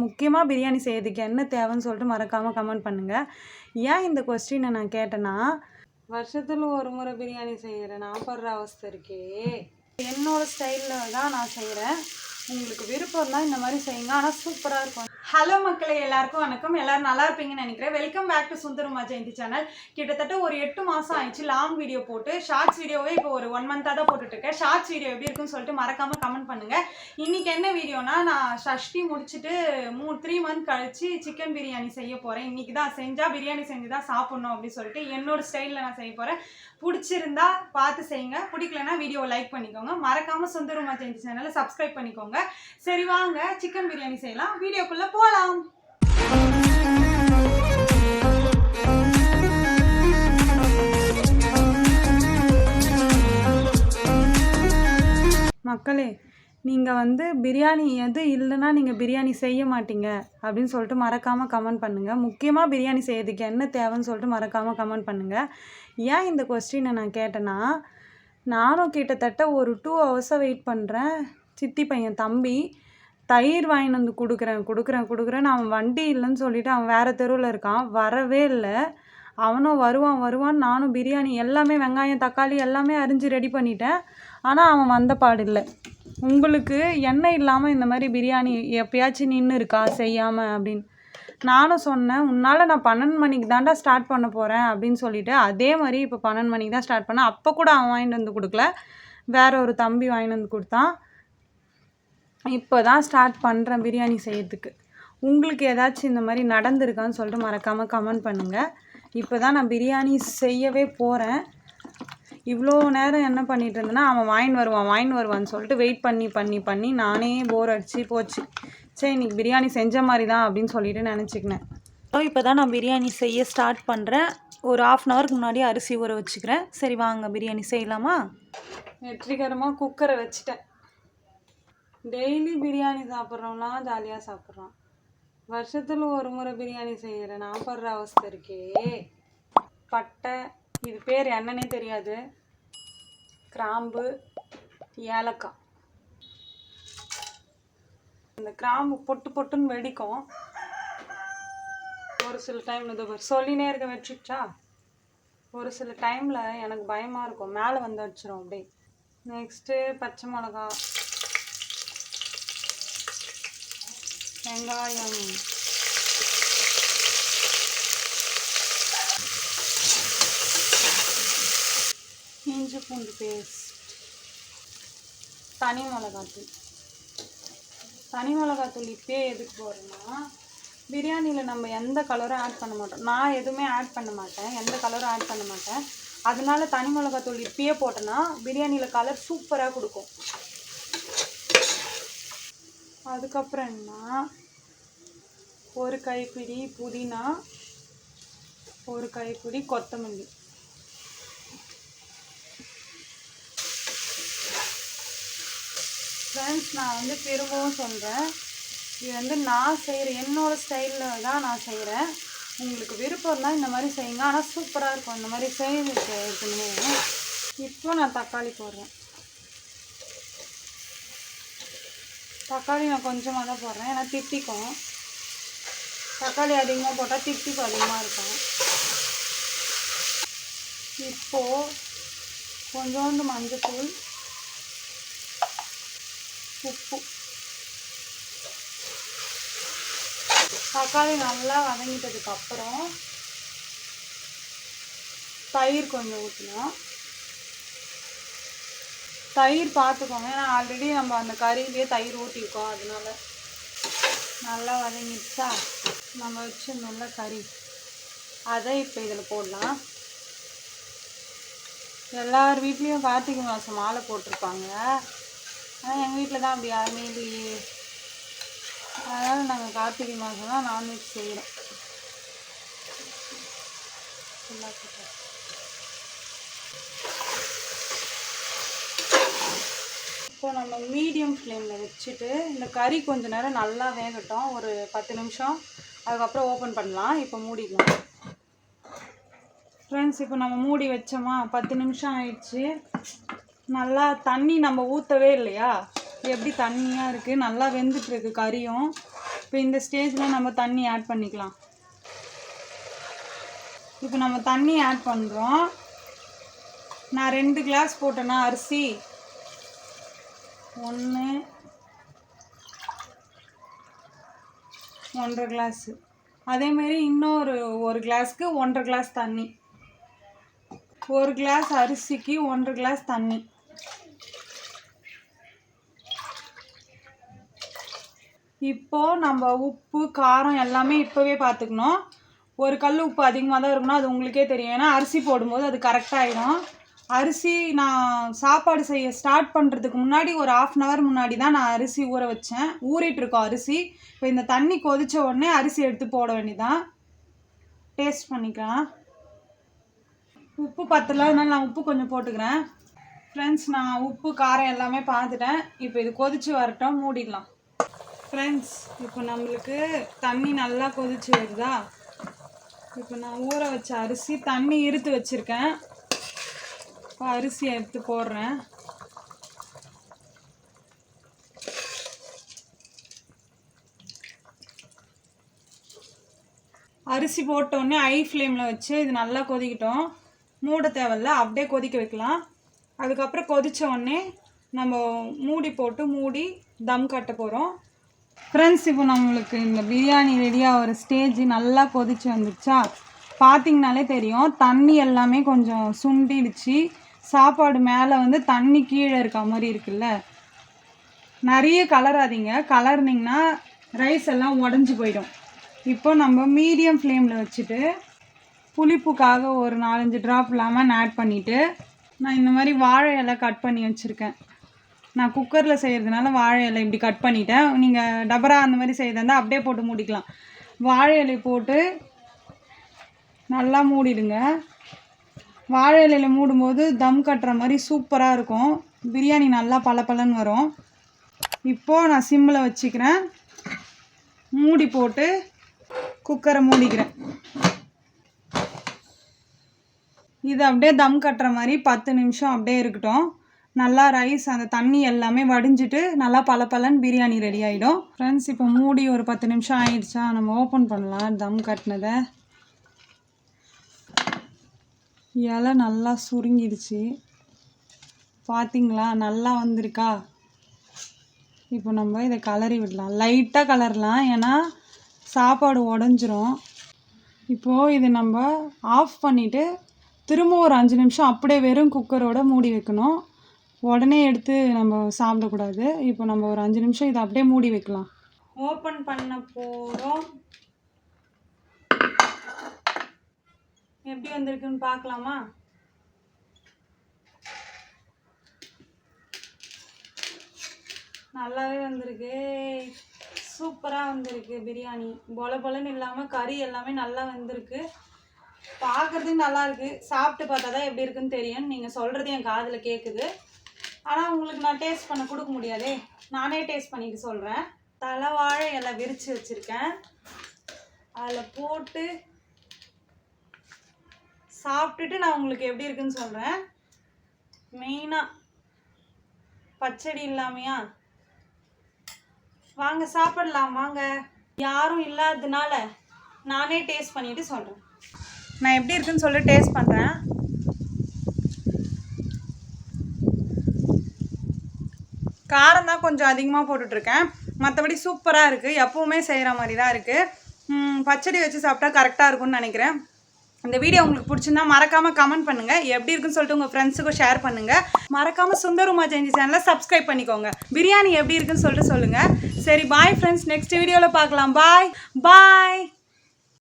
முக்கியமாக பிரியாணி செய்யறதுக்கு என்ன தேவைன்னு சொல்லிட்டு மறக்காமல் கமெண்ட் பண்ணுங்கள். ஏன் இந்த கொஸ்டினை நான் கேட்டேன்னா, வருஷத்தில் ஒரு முறை பிரியாணி செய்கிறேன், நான் படுற அவஸ்தை இருக்கே. என்னோடய ஸ்டைலில் தான் நான் செய்கிறேன். உங்களுக்கு விருப்பம் தான் இந்த மாதிரி செய்யுங்க, ஆனால் சூப்பராக இருக்கும். ஹலோ மக்களே, எல்லாருக்கும் வணக்கம். எல்லோரும் நல்லா இருப்பீங்கன்னு நினைக்கிறேன். Welcome back to Sundarama Jayanthi channel. கிட்டத்தட்ட ஒரு 8 மாதம் ஆயிடுச்சு லாங் வீடியோ போட்டு. ஷார்ட்ஸ் வீடியோவே இப்போ ஒரு 1 மந்த்தாக தான் போட்டுட்ருக்கேன். ஷார்ட்ஸ் வீடியோ எப்படி இருக்குன்னு சொல்லிட்டு மறக்காமல் கமெண்ட் பண்ணுங்கள். இன்றைக்கி என்ன வீடியோனா, நான் ஷஷ்டி முடிச்சுட்டு 3 மந்த் கழிச்சு சிக்கன் பிரியாணி செய்ய போகிறேன். இன்றைக்கி தான் செஞ்சால் பிரியாணி செஞ்சு தான் சாப்பிட்ணும் அப்படின்னு சொல்லிட்டு என்னோடய ஸ்டைலில் நான் செய்ய போகிறேன். பிடிச்சிருந்தா பார்த்து செய்யுங்க, பிடிக்கலன்னா வீடியோவை லைக் பண்ணிக்கோங்க. மறக்காமல் சுந்தரமா ஜெயந்தி சேனலை சப்ஸ்கிரைப் பண்ணிக்கோங்க. சரி வாங்க சிக்கன் பிரியாணி செய்யலாம், வீடியோக்குள்ள போலாம். மக்களே, நீங்கள் பிரியாணி எது இல்லைன்னா நீங்கள் பிரியாணி செய்ய மாட்டீங்க அப்படின்னு சொல்லிட்டு மறக்காமல் கமெண்ட் பண்ணுங்கள். முக்கியமாக பிரியாணி செய்யறதுக்கு என்ன தேவைன்னு சொல்லிட்டு மறக்காமல் கமெண்ட் பண்ணுங்கள். ஏன் இந்த கொஸ்டினை நான் கேட்டேன்னா, நானும் கிட்டத்தட்ட ஒரு 2 ஹவர்ஸாக வெயிட் பண்ணுறேன். சித்தி பையன் தம்பி தயிர் வாங்கிட்டு வந்து கொடுக்குறேன்னு அவன் வண்டி இல்லைன்னு சொல்லிவிட்டு அவன் வேறு தெருவில் இருக்கான், வரவே இல்லை. அவனும் வருவான். நானும் பிரியாணி எல்லாமே வெங்காயம் தக்காளி எல்லாமே அரிஞ்சு ரெடி பண்ணிட்டேன், ஆனால் அவன் வந்த பாடு இல்லை. உங்களுக்கு எண்ணெய் இல்லாமல் இந்த மாதிரி பிரியாணி எப்பயாச்சும் நின்று இருக்கா செய்யாமல் அப்படின்னு நானும் சொன்னேன். உன்னால் நான் 12 மணிக்கு தாண்டா ஸ்டார்ட் பண்ண போகிறேன் அப்படின்னு சொல்லிவிட்டு அதே மாதிரி இப்போ 12 மணிக்கு தான் ஸ்டார்ட் பண்ணேன். அப்போ கூட அவன் வாங்கிட்டு வந்து கொடுக்கல, வேற ஒரு தம்பி வாங்கிட்டு வந்து கொடுத்தான். இப்போ தான் ஸ்டார்ட் பண்ணுறேன் பிரியாணி செய்யறதுக்கு. உங்களுக்கு ஏதாச்சும் இந்த மாதிரி நடந்திருக்கான்னு சொல்லிட்டு மறக்காமல் கமெண்ட் பண்ணுங்கள். இப்போ தான் நான் பிரியாணி செய்யவே போகிறேன். இவ்வளோ நேரம் என்ன பண்ணிகிட்டு இருந்தேன்னா, அவன் வாங்கின்னு வருவான்னு சொல்லிட்டு வெயிட் பண்ணி நானே போர் அடிச்சு போச்சு. சரி இன்றைக்கி பிரியாணி செஞ்ச மாதிரி தான் அப்படின்னு சொல்லிட்டு நினச்சிக்கினேன். இப்போ தான் நான் பிரியாணி செய்ய ஸ்டார்ட் பண்ணுறேன். ஒரு 1/2 ஹவருக்கு முன்னாடி அரிசி ஊற வச்சுக்கிறேன். சரி வாங்க பிரியாணி செய்யலாமா. வெற்றிகரமாக குக்கரை வச்சுட்டேன். டெய்லி பிரியாணி சாப்பிட்றோம்லாம் ஜாலியாக சாப்பிட்றோம். வருஷத்தில் ஒரு முறை பிரியாணி செய்கிறேன், நான் படுற அவஸ்தை இருக்கே. பட்டை, இது பேர் என்னன்னே தெரியாது, கிராம்பு, ஏலக்காய். இந்த கிராம்பு பொட்டுன்னு வெடிக்கும் ஒரு சில டைமில். இது சொல்லினே இருக்க வச்சுட்டா ஒரு சில டைமில் எனக்கு பயமாக இருக்கும், மேலே வந்து அடிச்சிடும் அப்படியே. நெக்ஸ்ட்டு பச்சை மிளகா, வெங்காயம், இஞ்சி பூண்டு பேஸ்ட், தனி மிளகாத்தூள் இப்பயே எதுக்கு போடுறேன்னா, பிரியாணியில் நம்ம எந்த கலரும் ஆட் பண்ண மாட்டோம். நான் எதுவுமே ஆட் பண்ண மாட்டேன், எந்த கலரும் ஆட் பண்ண மாட்டேன். அதனால தனி மிளகாத்தூள் இப்பயே போட்டேன்னா பிரியாணியில் கலர் சூப்பராக கொடுக்கும். அதுக்கப்புறம் என்ன, ஒரு கைப்பிடி புதினா, ஒரு கைப்பிடி கொத்தமல்லி. ஃப்ரெண்ட்ஸ், நான் திரும்பவும் சொல்கிறேன், இது நான் செய்கிறேன், என்னோடய ஸ்டைலில் தான் நான் செய்கிறேன். உங்களுக்கு விருப்பம் தான் இந்த மாதிரி செய்யுங்க, ஆனால் சூப்பராக இருக்கும் இந்த மாதிரி செய்யறதுக்கு இருக்குன்னு. இப்போ நான் தக்காளி போடுறேன். தக்காளி நான் கொஞ்சமாக தான் போடுறேன், ஏன்னா திட்டிக்கும். தக்காளி அதிகமாக போட்டால் திட்டிப்பு அதிகமாக இருக்கும். இப்போது கொஞ்சோண்டு மஞ்சத்தூள், உப்பு. தக்காளி நல்லா வதங்கிட்டதுக்கப்புறம் தயிர் கொஞ்சம் ஊற்றணும். தயிர் பார்த்துக்கோங்க, ஏன்னா ஆல்ரெடி நம்ம அந்த கறியிலே தயிர் ஊற்றிருக்கோம். அதனால நல்லா வதங்கிடுச்சா, நம்ம வச்சுருந்தோம்ல கறி, அதை இப்போ இதில் போடலாம். எல்லார் வீட்லேயும் கார்த்திகை மாதம் மாலை போட்டிருப்பாங்க, ஆனால் எங்கள் வீட்டில் தான் அப்படி யாருமே இல்லையே. அதனால் நாங்கள் கார்த்திகை மாதம் தான் நான்வெஜ் செய்கிறோம். இப்போ நம்ம மீடியம் ஃப்ளேமில் வச்சுட்டு இந்த கறி கொஞ்சம் நேரம் நல்லா வேகட்டும், ஒரு 10 நிமிஷம். அதுக்கப்புறம் ஓப்பன் பண்ணலாம். இப்போ மூடிக்கலாம். ஃப்ரெண்ட்ஸ், இப்போ நம்ம மூடி வச்சோமா, 10 நிமிஷம் ஆயிடுச்சு. நல்லா தண்ணி நம்ம ஊற்றவே இல்லையா, எப்படி தண்ணியாக இருக்குது, நல்லா வெந்துட்டுருக்கு கறியும். இப்போ இந்த ஸ்டேஜில் நம்ம தண்ணி ஆட் பண்ணிக்கலாம். இப்போ நம்ம தண்ணி ஆட் பண்ணுறோம். நான் 2 கிளாஸ் போட்டேன்னா அரிசி 1.5 கிளாஸு, அதேமாரி இன்னொரு 1 கிளாஸ்க்கு 1.5 கிளாஸ் தண்ணி. 1 கிளாஸ் அரிசிக்கு 1.5 கிளாஸ் தண்ணி. இப்போது நம்ம உப்பு காரம் எல்லாமே இப்போவே பார்த்துக்கணும். ஒரு கல் உப்பு அதிகமாக தான் இருக்கணும், அது உங்களுக்கே தெரியும். ஏன்னா அரிசி போடும்போது அது கரெக்டாகிடும். அரிசி நான் சாப்பாடு செய்ய ஸ்டார்ட் பண்ணுறதுக்கு முன்னாடி ஒரு 1/2 hour முன்னாடி தான் நான் அரிசி ஊற வச்சேன். ஊறிட்டுருக்கோம் அரிசி. இப்போ இந்த தண்ணி கொதித்த உடனே அரிசி எடுத்து போட வேண்டியதான். டேஸ்ட் பண்ணிக்கலாம். உப்பு பத்தல, அதனால நான் உப்பு கொஞ்சம் போட்டுக்கிறேன். ஃப்ரெண்ட்ஸ், நான் உப்பு காரம் எல்லாமே பார்த்துட்டேன். இப்போ இது கொதித்து வரட்டும், மூடிடலாம். ஃப்ரெண்ட்ஸ், இப்போ நம்மளுக்கு தண்ணி நல்லா கொதிச்சு வருதா? இப்போ நான் ஊற வச்ச அரிசி தண்ணி இருத்து வச்சுருக்கேன். இப்போ அரிசியை எடுத்து போடுறேன். அரிசி போட்டோடனே ஹை ஃப்ளேமில் வச்சு இது நல்லா கொதிக்கட்டும். மூட தேவையில்ல, அப்படியே கொதிக்க வைக்கலாம். அதுக்கப்புறம் கொதித்த உடனே நம்ம மூடி போட்டு மூடி தம் கட்ட போகிறோம். ஃப்ரெண்ட்ஸ், இப்போ நம்மளுக்கு இந்த பிரியாணி ரெடியாக ஒரு ஸ்டேஜ் நல்லா கொதிச்சு வந்துடுச்சா? பார்த்திங்கனாலே தெரியும், தண்ணி எல்லாமே கொஞ்சம் சுண்டிடுச்சு. சாப்பாடு மேலே வந்து தண்ணி கீழே இருக்க மாதிரி இருக்குல்ல. நிறைய கலராதிங்க, கலர்னிங்கன்னா ரைஸ் எல்லாம் உடஞ்சி போயிடும். இப்போ நம்ம மீடியம் ஃப்ளேமில் வச்சுட்டு புளிப்புக்காக ஒரு 4-5 ட்ராப் லெமன் ஆட் பண்ணிவிட்டு, நான் இந்த மாதிரி வாழை இலை கட் பண்ணி வச்சுருக்கேன். நான் குக்கரில் செய்கிறதுனால வாழை இலை இப்படி கட் பண்ணிட்டேன். நீங்கள் டபரா அந்த மாதிரி செய்யறதா இருந்தால் அப்படியே போட்டு மூடிக்கலாம். வாழை இலை போட்டு நல்லா மூடிடுங்க. வாழை இலையில் மூடும்போது தம் கட்டுற மாதிரி சூப்பராக இருக்கும். பிரியாணி நல்லா பளபளன்னு வரும். இப்போது நான் சிம்மில் வச்சுக்கிறேன். மூடி போட்டு குக்கரை மூடிக்கிறேன். இது அப்படியே தம் கட்டுற மாதிரி 10 நிமிஷம் அப்படியே இருக்கட்டும். நல்லா ரைஸ் அந்த தண்ணி எல்லாமே வடிஞ்சிட்டு நல்லா பளபளன்னு பிரியாணி ரெடி ஆகிடும். ஃப்ரெண்ட்ஸ், இப்போ மூடி ஒரு 10 நிமிஷம் ஆயிடுச்சா? நம்ம ஓப்பன் பண்ணலாம். தம் கட்டினதை இலை நல்லா சுருங்கிடுச்சு. பார்த்திங்களா? நல்லா வந்திருக்கா? இப்போ நம்ம இதை கலரி விடலாம். லைட்டாக கலரலாம், ஏன்னா சாப்பாடு உடஞ்சிரும். இப்போது இது நம்ம ஆஃப் பண்ணிவிட்டு திரும்ப ஒரு 5 நிமிஷம் அப்படியே வெறும் குக்கரோடு மூடி வைக்கணும். உடனே எடுத்து நம்ம சாப்பிடக்கூடாது. இப்போ நம்ம ஒரு 5 நிமிஷம் இதை அப்படியே மூடி வைக்கலாம். ஓப்பன் பண்ண போகிறோம். எப்படி வந்திருக்குன்னு பார்க்கலாமா? நல்லாவே வந்திருக்கு. சூப்பராக வந்திருக்கு பிரியாணி. பொலன்னு இல்லாமல் கறி எல்லாமே நல்லா வந்திருக்கு. பார்க்குறதுக்கு நல்லா இருக்குது. சாப்பிட்டு பார்த்தா தான் எப்படி இருக்குன்னு தெரியும். நீங்கள் சொல்கிறது என் காதில் கேட்குது. ஆனால் உங்களுக்கு நான் டேஸ்ட் பண்ண கொடுக்க முடியாதே. நானே டேஸ்ட் பண்ணிட்டு சொல்கிறேன். தலை வாழை இலை விரித்து வச்சுருக்கேன். அதில் போட்டு சாப்பிட்டுட்டு நான் உங்களுக்கு எப்படி இருக்குன்னு சொல்கிறேன். மெயினாக பச்சடி இல்லாமையா? வாங்க சாப்பிடலாம் வாங்க. யாரும் இல்லாததுனால நானே டேஸ்ட் பண்ணிவிட்டு சொல்கிறேன். நான் எப்படி இருக்குன்னு சொல்லிட்டு டேஸ்ட் பண்ணுறேன். காரம் தான் கொஞ்சம் அதிகமாக போட்டுட்ருக்கேன். மற்றபடி சூப்பராக இருக்குது. எப்போவுமே செய்கிற மாதிரி தான் இருக்குது. பச்சடி வச்சு சாப்பிட்டா கரெக்டாக இருக்கும்னு நினைக்கிறேன். இந்த வீடியோ உங்களுக்கு பிடிச்சிருந்தா மறக்காமல் கமெண்ட் பண்ணுங்கள். எப்படி இருக்குன்னு சொல்லிட்டு உங்கள் ஃப்ரெண்ட்ஸுக்கும் ஷேர் பண்ணுங்கள். மறக்காமல் சுந்தர் உமா ஜெயந்தி சேனலை சப்ஸ்கிரைப் பண்ணிக்கோங்க. பிரியாணி எப்படி இருக்குன்னு சொல்லிட்டு சொல்லுங்கள். சரி, பாய் ஃப்ரெண்ட்ஸ். நெக்ஸ்ட் வீடியோவில் பார்க்கலாம். பாய்.